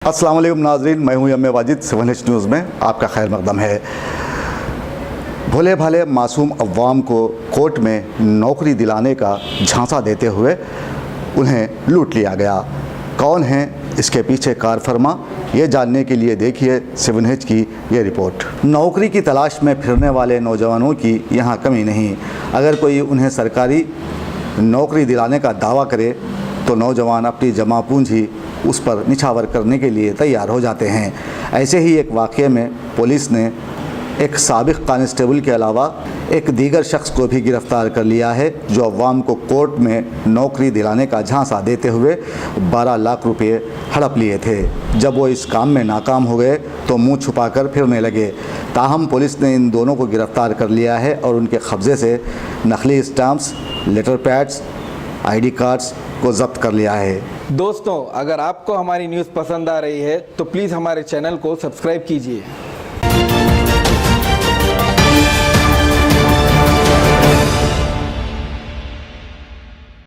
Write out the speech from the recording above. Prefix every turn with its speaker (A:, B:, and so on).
A: अस्सलाम वालेकुम नाज़रीन, मैं हूं M A Wajid. 7H news में आपका खैर मकदम है। भोले भाले मासूम अवाम को कोर्ट में नौकरी दिलाने का झांसा देते हुए उन्हें लूट लिया गया। कौन है इसके पीछे कारफरमा, ये जानने के लिए देखिए 7H की ये रिपोर्ट। नौकरी की तलाश में फिरने वाले नौजवानों की यहाँ कमी नहीं। अगर कोई उन्हें सरकारी नौकरी दिलाने का दावा करे तो नौजवान अपनी जमा पूंजी उस पर निछावर करने के लिए तैयार हो जाते हैं। ऐसे ही एक वाक़ये में पुलिस ने एक साबिक़ कांस्टेबल के अलावा एक दीगर शख्स को भी गिरफ़्तार कर लिया है, जो अवाम को कोर्ट में नौकरी दिलाने का झांसा देते हुए 12 लाख रुपए हड़प लिए थे। जब वो इस काम में नाकाम हो गए तो मुंह छुपाकर फिरने लगे। ताहम पुलिस ने इन दोनों को गिरफ़्तार कर लिया है और उनके कब्ज़े से नकली stamps, letter pads, ID cards को जब्त कर लिया है।
B: दोस्तों, अगर आपको हमारी न्यूज़ पसंद आ रही है तो प्लीज़ हमारे चैनल को सब्सक्राइब कीजिए।